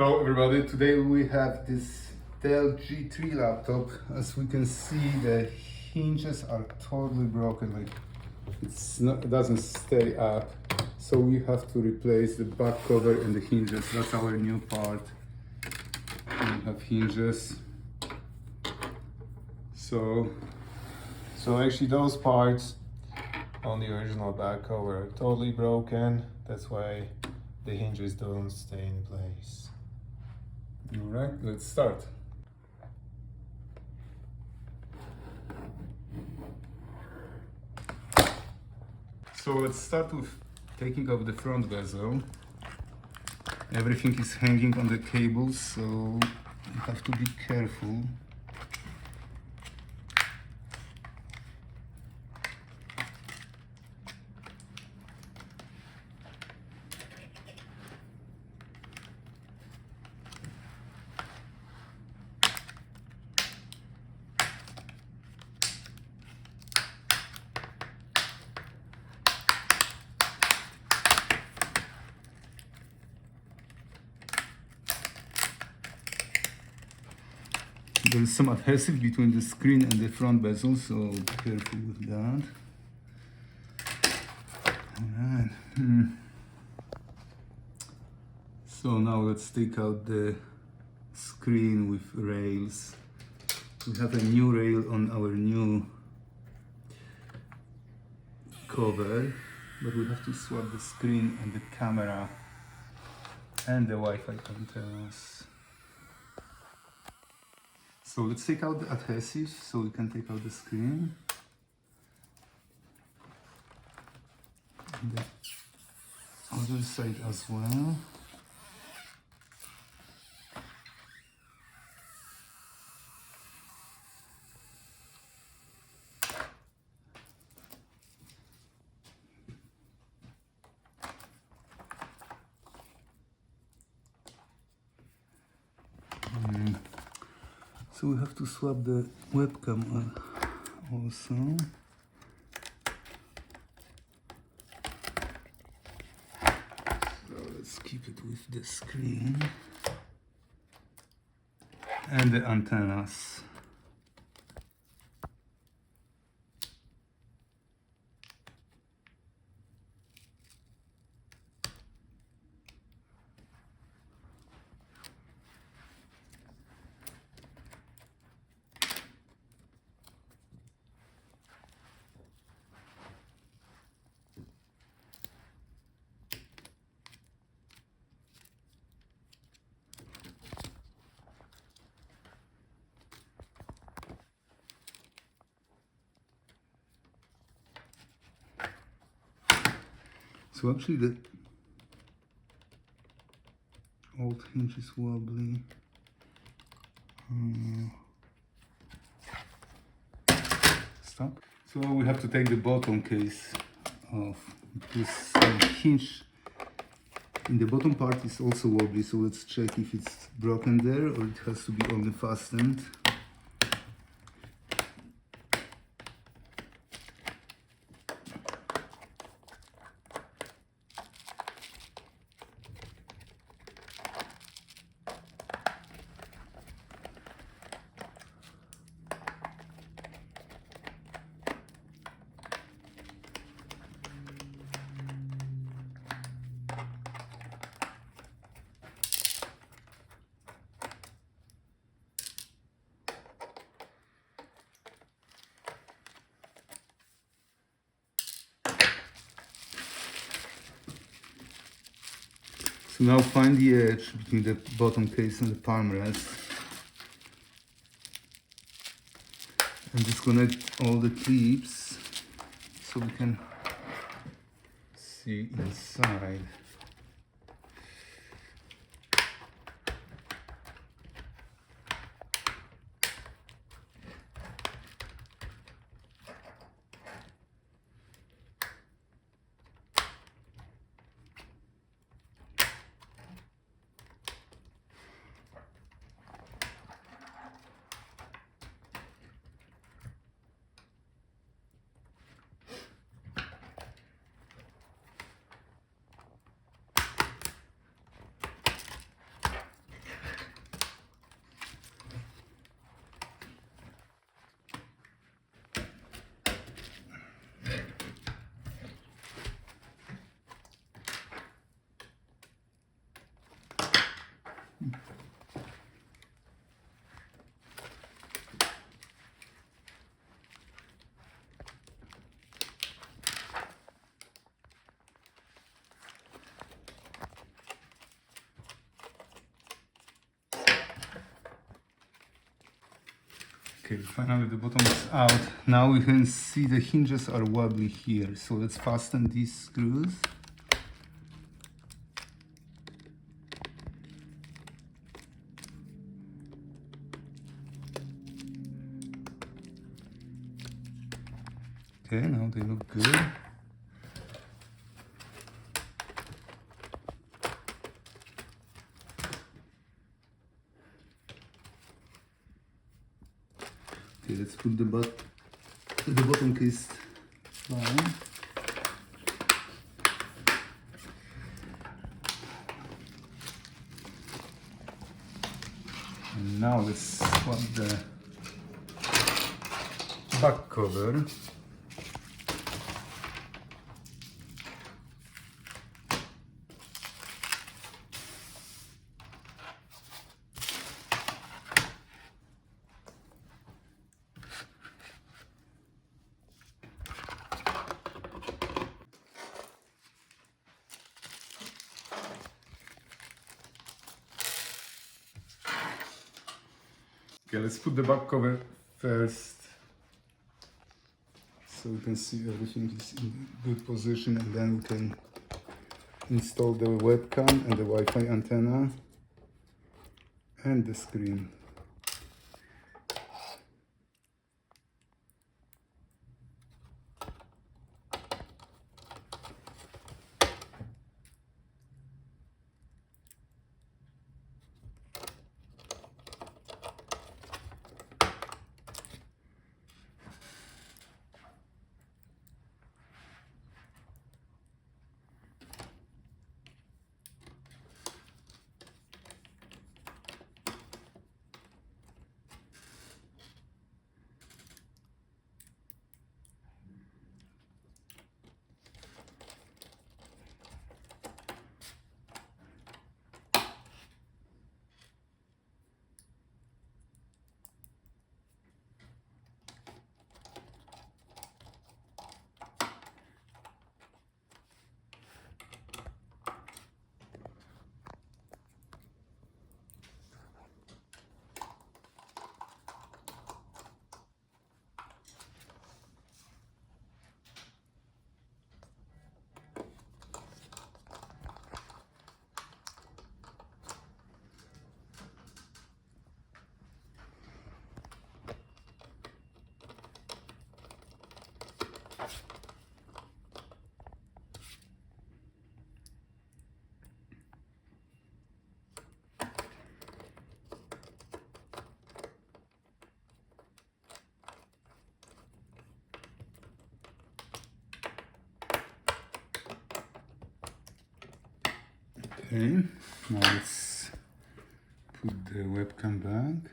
Hello everybody, today we have this Dell G3 laptop. As we can see, the hinges are totally broken, like it doesn't stay up. So we have to replace the back cover and the hinges. That's our new part. We have hinges. So actually those parts on the original back cover are totally broken. That's why the hinges don't stay in place. All right, let's start. So let's start with taking off the front bezel. Everything is hanging on the cables, so you have to be careful. There is some adhesive between the screen and the front bezel, so be careful with that. Alright. So now let's take out the screen with rails. We have a new rail on our new cover, but we have to swap the screen and the camera and the Wi-Fi antennas. So let's take out the adhesive so we can take out the screen. And the other side as well. So we have to swap the webcam also. So let's keep it with the screen and the antennas. So actually the old hinge is wobbly. Stop. So we have to take the bottom case off. This hinge in the bottom part is also wobbly, so let's check if it's broken there or it has to be only fastened. So now find the edge between the bottom case and the palm rest and disconnect all the clips so we can see inside. Okay, finally the bottom is out. Now we can see the hinges are wobbly here. So let's fasten these screws. Okay, now they look good. Okay, let's put the bottom case down. And now let's swap the back cover. Okay, let's put the back cover first, so we can see everything is in good position, and then we can install the webcam and the Wi-Fi antenna and the screen. Okay, now let's put the webcam back.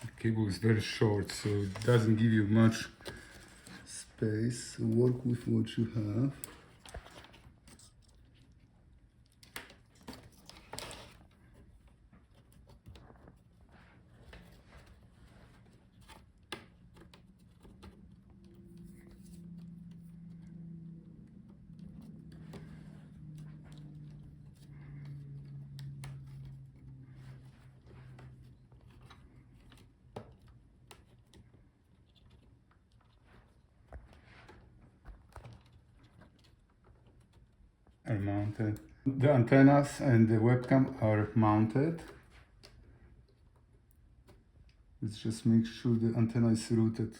The cable is very short, so it doesn't give you much space. So work with what you have. Are mounted. The antennas and the webcam are mounted. Let's just make sure the antenna is routed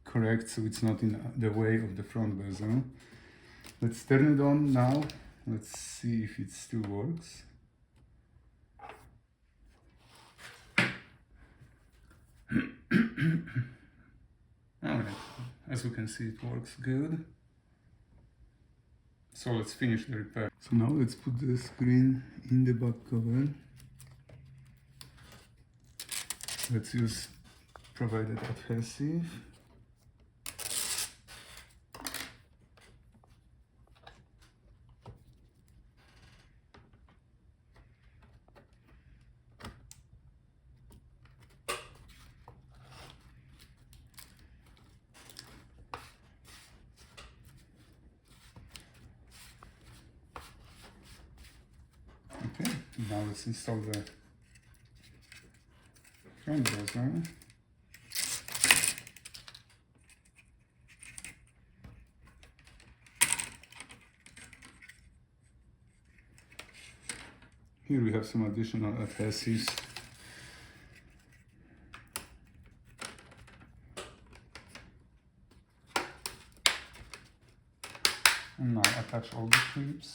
correct, so it's not in the way of the front bezel. Let's turn it on now. Let's see if it still works. Alright, as we can see, it works good. So let's finish the repair. So now let's put the screen in the back cover. Let's use provided adhesive. Now let's install the front bezel. Here we have some additional adhesives. And now attach all the clips.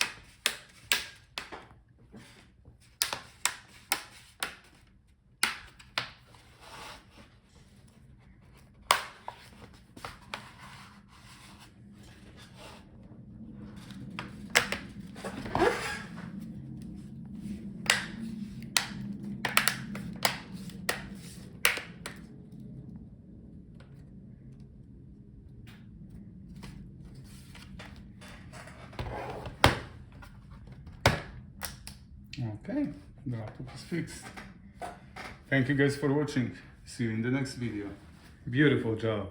Okay, the laptop is fixed. Thank you guys for watching. See you in the next video. Beautiful job.